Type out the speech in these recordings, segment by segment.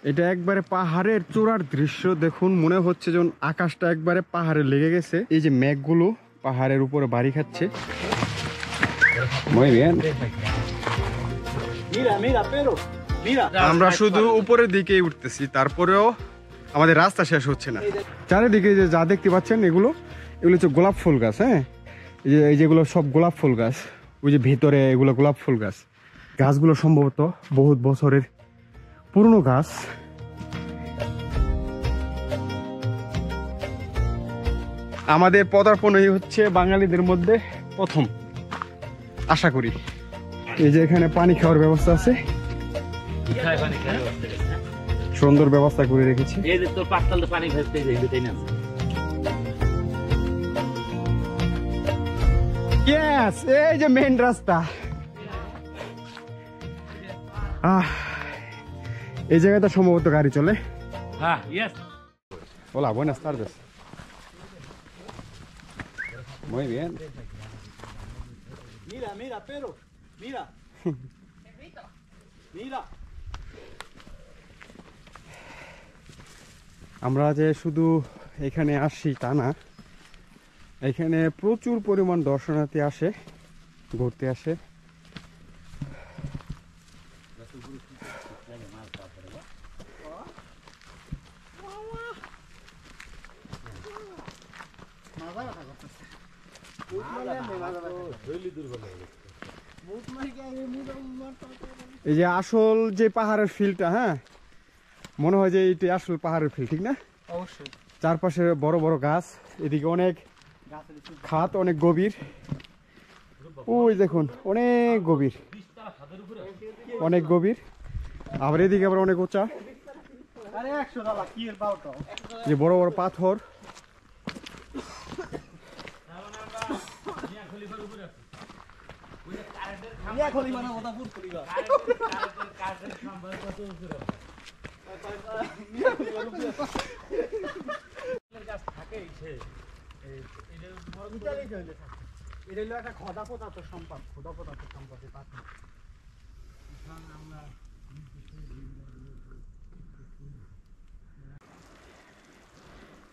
এটা একবারে পাহাড়ের চূড়ার দৃশ্য দেখুন, মনে হচ্ছে যেন আকাশটা একবারে পাহাড়ে লেগে গেছে। এই যে মেঘগুলো পাহাড়ের উপরে বাড়ি খাচ্ছে। আমরা শুধু উপরের দিকেই উঠতেছি, তারপরেও আমাদের রাস্তা শেষ হচ্ছে না। চারিদিকে যে যা দেখতে পাচ্ছেন এগুলো হচ্ছে গোলাপ ফুল গাছ। হ্যাঁ, এই যেগুলো সব গোলাপ ফুল গাছ। ওই যে ভিতরে এগুলো গোলাপ ফুল গাছ। গাছগুলো সম্ভবত বহুত বছরের পুরনো গাছ। আমাদের পদার্পণই হচ্ছে বাঙালিদের মধ্যে প্রথম, আশা করি। এই যে এখানে পানি খাওয়ার ব্যবস্থা আছে, সুন্দর ব্যবস্থা করে রেখেছি। এই যে মেইন রাস্তা। এই জায়গাটা সম্ভবত গাড়ি চলে। Hola, buenas tardes. Muy bien. Mira, Pedro, mira. Mira. আমরা যে শুধু এখানে আসি তা না, এখানে প্রচুর পরিমাণ দর্শনার্থী আসে, ঘুরতে আসে। এই যে আসল যে পাহাড়ের ফিল্ডটা, হ্যাঁ, মনে হয় যে এটা আসল পাহাড়ের ফিল্ড, ঠিক না? অবশ্যই। চারপাশে বড় বড় গাছ, এদিকে অনেক খাত, অনেক গভীর। ওই দেখুন অনেক গভীর, অনেক গভীর। আবার এদিকে আবার অনেক উঁচা, যে বড় বড় পাথর।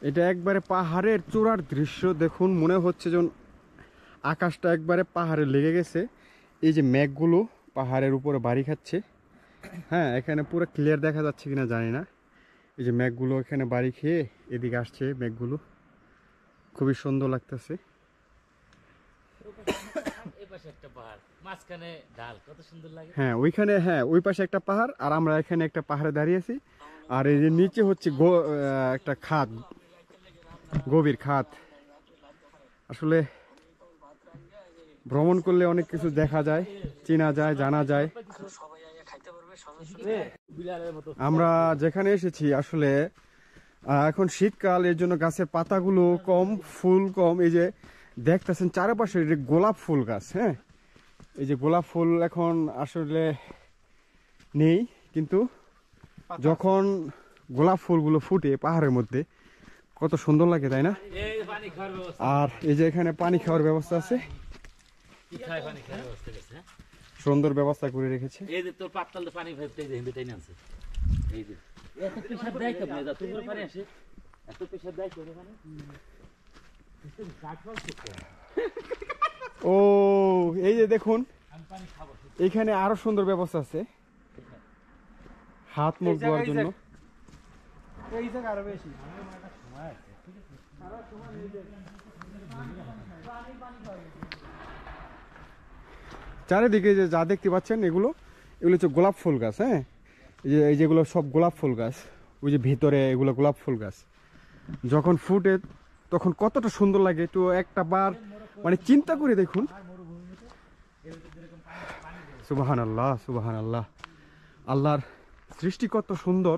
এটা একবারে পাহাড়ের চূড়ার দৃশ্য দেখুন, মনে হচ্ছে যেন আকাশটা একবারে পাহাড়ে লেগে গেছে। এই যে মেঘগুলো পাহাড়ের উপরে বাড়ি খাচ্ছে। হ্যাঁ, এখানে পুরো ক্লিয়ার দেখা যাচ্ছে কিনা জানি না। এই যে মেঘগুলো এখানে বাড়ি খেয়ে এদিকে আসছে, মেঘগুলো খুবই সুন্দর লাগতেছে। হ্যাঁ ওইখানে, হ্যাঁ ওই পাশে একটা পাহাড়, আর আমরা এখানে একটা পাহাড়ে দাঁড়িয়ে আছি। আর এই যে নিচে হচ্ছে একটা খাদ, গভীর খাদ। আসলে ভ্রমণ করলে অনেক কিছু দেখা যায়, চেনা যায়, জানা যায়। আমরা যেখানে এসেছি আসলে এখন শীতকাল, এর জন্য গাছের পাতাগুলো কম, ফুল কম। এই যে দেখতেছেন চারপাশে গোলাপ ফুল গাছ। হ্যাঁ, এই যে গোলাপ ফুল এখন আসলে নেই, কিন্তু যখন গোলাপ ফুলগুলো ফুটে পাহাড়ের মধ্যে কত সুন্দর লাগে, তাই না? আর এই যে এখানে পানি খাওয়ার ব্যবস্থা আছে, সুন্দর ব্যবস্থা করে রেখেছে। এই যে তোর পাতাল পানি ভাবতে এই যে টাইনে আছে, এই যে এত পেশাব দেয় তো না, তুমি পানি আসে এত পেশাব দেয় তো মানে ও এই যে দেখুন এখানে আরো সুন্দর ব্যবস্থা আছে হাত মুখ ধোয়ার জন্য। এই জায়গা আরো বেশি চারিদিকে যে যা দেখতে পাচ্ছেন এগুলো হচ্ছে গোলাপ ফুল গাছ। হ্যাঁ, এই যেগুলো সব গোলাপ ফুল গাছ। ওই যে ভিতরে এগুলো গোলাপ ফুল গাছ, যখন ফুটে তখন কতটা সুন্দর লাগে, তো একটা বার মানে চিন্তা করে দেখুন। সুবহানাল্লাহ, সুবহানাল্লাহ। আল্লাহর সৃষ্টি কত সুন্দর,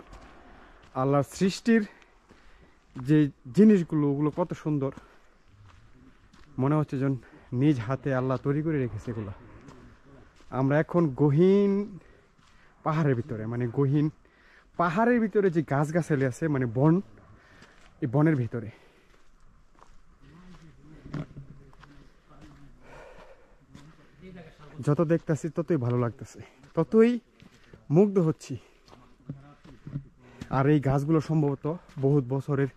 আল্লাহর সৃষ্টির যে জিনিসগুলো ওগুলো কত সুন্দর। মনে হচ্ছে যেন নিজ হাতে আল্লাহ তৈরি করে রেখেছে এগুলো। আমরা এখন গহীন পাহাড়ের ভিতরে, মানে গহীন পাহাড়ের ভিতরে যে গাছগাছালি আছে, মানে বন, এই বনের ভিতরে। যত দেখতেছি ততই ভালো লাগতেছে, ততই মুগ্ধ হচ্ছি। আর এই গাছগুলো সম্ভবত বহুত বছরের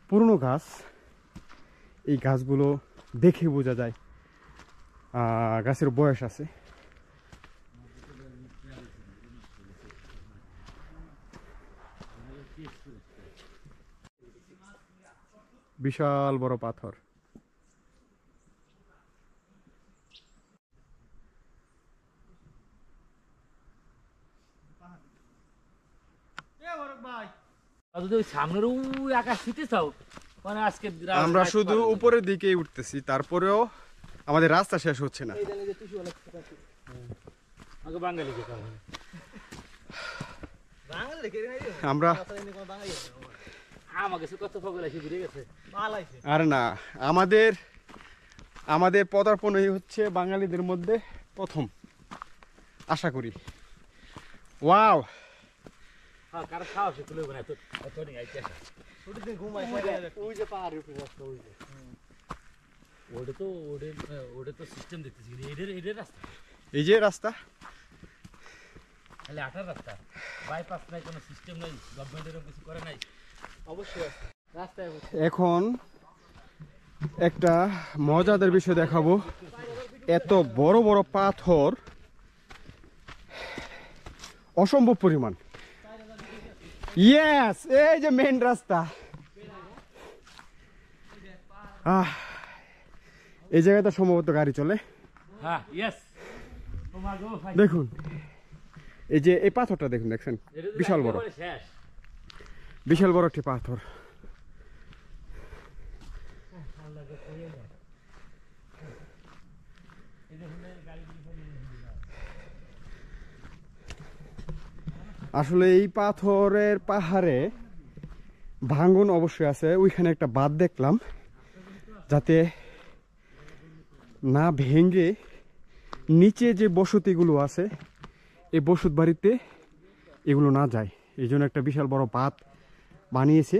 পুরনো গাছ। এই গাছগুলো দেখে বোঝা যায় গাছের বয়স আছে। বিশাল বড় পাথর। যদি ওই সামনের ওই আকাশ দিতে চাও মানে আজকে আমরা শুধু উপরের দিকেই উঠতেছি, তারপরেও আমাদের রাস্তা শেষ হচ্ছে না। আগে বাঙালি যেতে হবে। আমরা আমাকে কত পাগল আছে ঘুরে গেছে। আর না, আমাদের পদার্পণই হচ্ছে বাঙালিদের মধ্যে প্রথম, আশা করি। ওয়াও, হ্যাঁ কারো খাওয়া সে তুলে না তো এত নেই আইছে ওই যে পাহাড়ের উপরে রাস্তা ওই যে ওটা তো সিস্টেম দেখতেছি এদের রাস্তা, এই যে রাস্তা, খালি আঠার রাস্তা, বাইপাস নাই, কোনো সিস্টেম নাই, গভর্নমেন্ট এরকম কিছু করে নাই। অবশ্যই রাস্তায় এখন একটা মজাদার বিষয় দেখাবো। এত বড় বড় পাথর, অসম্ভব পরিমাণ। ইয়েস, এই যে মেইন রাস্তা। এই জায়গাটা সম্ভবত গাড়ি চলে। হ্যাঁ ইয়েস, দেখুন এই যে এই পাথরটা দেখুন, দেখছেন বিশাল বড়, শেষ বিশাল বড় একটি পাথর। আসলে এই পাথরের পাহাড়ে ভাঙন অবশ্যই আছে। ওইখানে একটা বাঁধ দেখলাম, যাতে না ভেঙে নিচে যে বসতিগুলো আছে এই বসত বাড়িতে এগুলো না যায়, এই জন্য একটা বিশাল বড় বাঁধ বানিয়েছে।